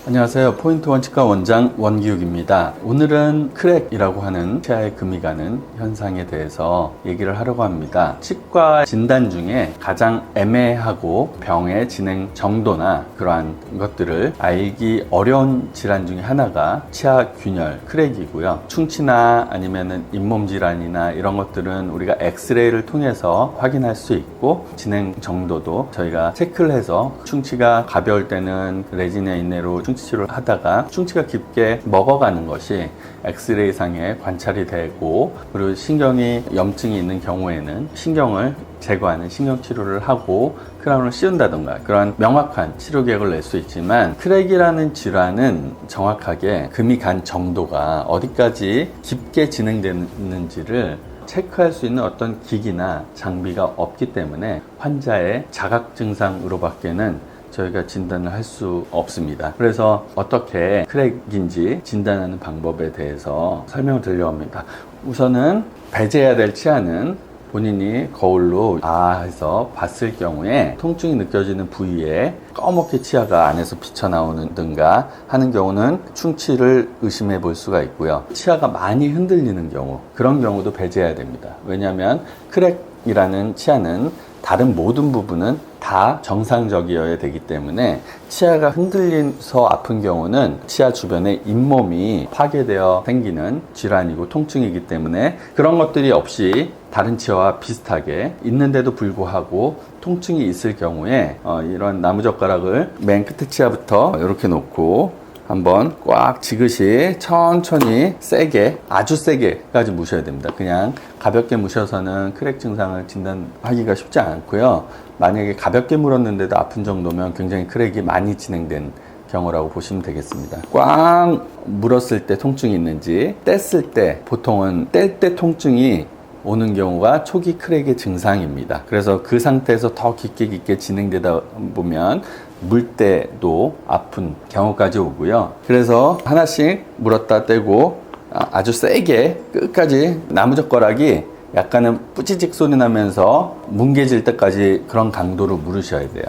안녕하세요. 포인트 원치과 원장 원기욱입니다. 오늘은 크랙이라고 하는 치아에 금이 가는 현상에 대해서 얘기를 하려고 합니다. 치과 진단 중에 가장 애매하고 병의 진행 정도나 그러한 것들을 알기 어려운 질환 중에 하나가 치아 균열, 크랙이고요. 충치나 아니면은 잇몸 질환이나 이런 것들은 우리가 엑스레이를 통해서 확인할 수 있고, 진행 정도도 저희가 체크를 해서 충치가 가벼울 때는 레지나 인내로 충치 치료를 하다가 충치가 깊게 먹어가는 것이 엑스레이상에 관찰이 되고, 그리고 신경이 염증이 있는 경우에는 신경을 제거하는 신경치료를 하고 크라운을 씌운다던가 그런 명확한 치료 계획을 낼 수 있지만, 크랙이라는 질환은 정확하게 금이 간 정도가 어디까지 깊게 진행되는지를 체크할 수 있는 어떤 기기나 장비가 없기 때문에 환자의 자각 증상으로밖에는 저희가 진단을 할 수 없습니다. 그래서 어떻게 크랙인지 진단하는 방법에 대해서 설명을 드리려고 합니다. 우선은 배제해야 될 치아는 본인이 거울로 해서 봤을 경우에 통증이 느껴지는 부위에 검게 치아가 안에서 비쳐나오는가 하는 경우는 충치를 의심해 볼 수가 있고요. 치아가 많이 흔들리는 경우, 그런 경우도 배제해야 됩니다. 왜냐하면 크랙이라는 치아는 다른 모든 부분은 다 정상적이어야 되기 때문에 치아가 흔들려서 아픈 경우는 치아 주변에 잇몸이 파괴되어 생기는 질환이고 통증이기 때문에, 그런 것들이 없이 다른 치아와 비슷하게 있는데도 불구하고 통증이 있을 경우에 이런 나무젓가락을 맨 끝에 치아부터 이렇게 놓고 한번 꽉 지그시 천천히 세게, 아주 세게까지 무셔야 됩니다. 그냥 가볍게 무셔서는 크랙 증상을 진단하기가 쉽지 않고요. 만약에 가볍게 물었는데도 아픈 정도면 굉장히 크랙이 많이 진행된 경우라고 보시면 되겠습니다. 꽉 물었을 때 통증이 있는지, 뗐을 때, 보통은 뗄 때 통증이 오는 경우가 초기 크랙의 증상입니다. 그래서 그 상태에서 더 깊게 진행되다 보면 물 때도 아픈 경우까지 오고요. 그래서 하나씩 물었다 떼고 아주 세게 끝까지 나무젓가락이 약간은 뿌지직 소리 나면서 뭉개질 때까지 그런 강도로 물으셔야 돼요.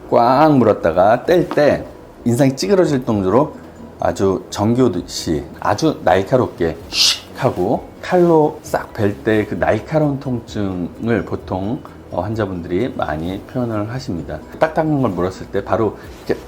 꽉 물었다가 뗄 때 인상이 찌그러질 정도로 아주 정교듯이 아주 날카롭게 슉 하고 칼로 싹 벨 때 그 날카로운 통증을 보통 환자분들이 많이 표현을 하십니다. 딱딱한 걸 물었을 때 바로 이렇게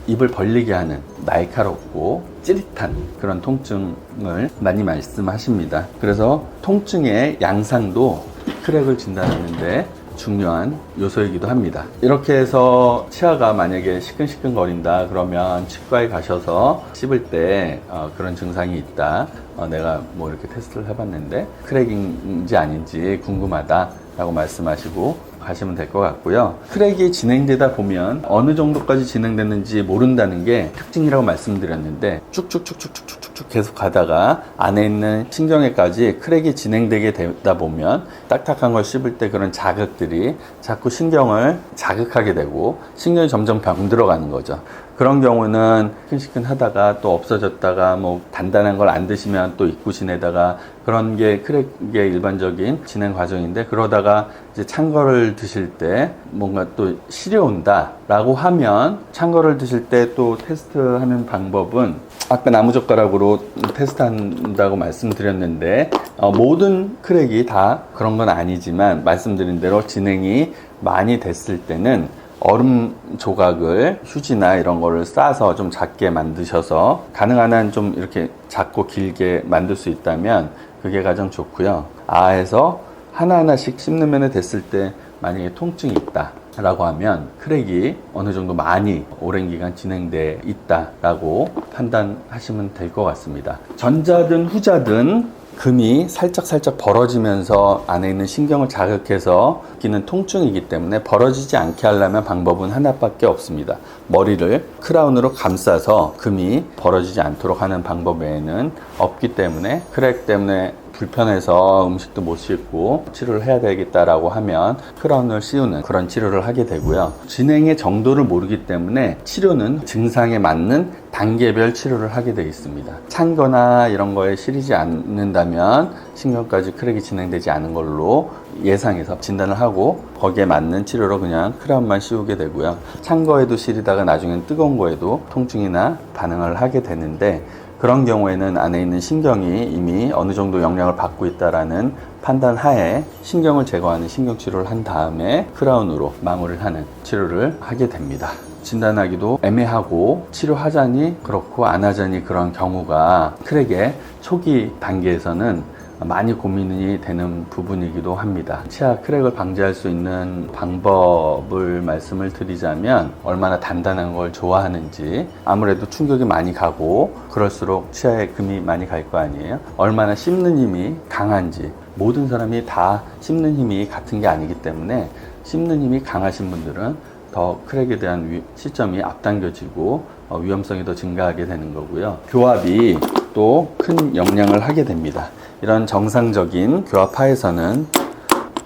입을 벌리게 하는 날카롭고 찌릿한 그런 통증을 많이 말씀하십니다. 그래서 통증의 양상도 크랙을 진단하는데 중요한 요소이기도 합니다. 이렇게 해서 치아가 만약에 시큰시큰 거린다 그러면 치과에 가셔서 씹을 때 그런 증상이 있다, 내가 뭐 이렇게 테스트를 해봤는데 크랙인지 아닌지 궁금하다 라고 말씀하시고 가시면 될 것 같고요. 크랙이 진행되다 보면 어느 정도까지 진행됐는지 모른다는 게 특징이라고 말씀드렸는데, 쭉쭉쭉쭉쭉쭉쭉 계속 가다가 안에 있는 신경에까지 크랙이 진행되게 되다 보면 딱딱한 걸 씹을 때 그런 자극들이 자꾸 신경을 자극하게 되고 신경이 점점 병들어가는 거죠. 그런 경우는 시큰시큰 하다가 또 없어졌다가, 뭐 단단한 걸 안 드시면 또 잊고 지내다가, 그런 게 크랙의 일반적인 진행 과정인데, 그러다가 이제 찬 거를 드실 때 뭔가 또 시려온다 라고 하면 찬 거를 드실 때 또 테스트하는 방법은 아까 나무젓가락으로 테스트한다고 말씀드렸는데, 모든 크랙이 다 그런 건 아니지만 말씀드린 대로 진행이 많이 됐을 때는 얼음 조각을 휴지나 이런 거를 싸서 좀 작게 만드셔서, 가능한 한 좀 이렇게 작고 길게 만들 수 있다면 그게 가장 좋고요. 해서 하나하나씩 씹는 됐을 때 만약에 통증이 있다 라고 하면 크랙이 어느 정도 많이 오랜 기간 진행돼 있다 라고 판단하시면 될 것 같습니다. 전자든 후자든 금이 살짝 벌어지면서 안에 있는 신경을 자극해서 느끼는 통증이기 때문에 벌어지지 않게 하려면 방법은 하나밖에 없습니다. 머리를 크라운으로 감싸서 금이 벌어지지 않도록 하는 방법 외에는 없기 때문에, 크랙 때문에 불편해서 음식도 못 씹고 치료를 해야 되겠다라고 하면 크라운을 씌우는 그런 치료를 하게 되고요. 진행의 정도를 모르기 때문에 치료는 증상에 맞는 단계별 치료를 하게 되어 있습니다. 찬 거나 이런 거에 시리지 않는다면 신경까지 크랙이 진행되지 않은 걸로 예상해서 진단을 하고 거기에 맞는 치료로 그냥 크라운만 씌우게 되고요. 찬 거에도 시리다가 나중엔 뜨거운 거에도 통증이나 반응을 하게 되는데, 그런 경우에는 안에 있는 신경이 이미 어느 정도 영향을 받고 있다라는 판단 하에 신경을 제거하는 신경치료를 한 다음에 크라운으로 마무리를 하는 치료를 하게 됩니다. 진단하기도 애매하고 치료하자니 그렇고 안 하자니 그런 경우가 크랙의 초기 단계에서는 많이 고민이 되는 부분이기도 합니다. 치아 크랙을 방지할 수 있는 방법을 말씀을 드리자면, 얼마나 단단한 걸 좋아하는지, 아무래도 충격이 많이 가고 그럴수록 치아에 금이 많이 갈 거 아니에요. 얼마나 씹는 힘이 강한지, 모든 사람이 다 씹는 힘이 같은 게 아니기 때문에 씹는 힘이 강하신 분들은 더 크랙에 대한 시점이 앞당겨지고 위험성이 더 증가하게 되는 거고요. 교합이 또 큰 영향을 하게 됩니다. 이런 정상적인 교합하에서는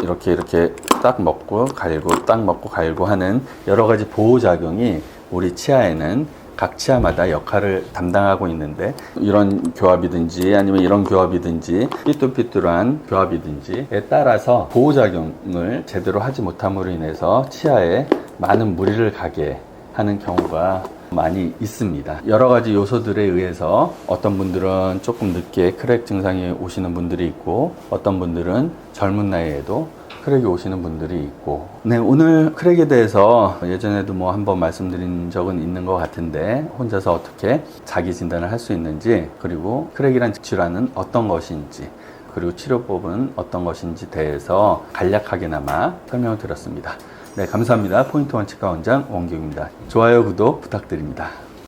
이렇게 딱 먹고 갈고 딱 먹고 갈고 하는 여러 가지 보호작용이 우리 치아에는 각 치아마다 역할을 담당하고 있는데, 이런 교합이든지 아니면 이런 교합이든지 삐뚤삐뚤한 교합이든지에 따라서 보호작용을 제대로 하지 못함으로 인해서 치아에 많은 무리를 가게 하는 경우가 많이 있습니다. 여러 가지 요소들에 의해서 어떤 분들은 조금 늦게 크랙 증상이 오시는 분들이 있고, 어떤 분들은 젊은 나이에도 크랙이 오시는 분들이 있고. 네, 오늘 크랙에 대해서 예전에도 뭐 한번 말씀드린 적은 있는 것 같은데, 혼자서 어떻게 자기 진단을 할 수 있는지, 그리고 크랙이란 질환은 어떤 것인지, 그리고 치료법은 어떤 것인지 대해서 간략하게나마 설명을 드렸습니다. 네, 감사합니다. 포인트 원치과 원장 원기욱입니다. 좋아요, 구독 부탁드립니다.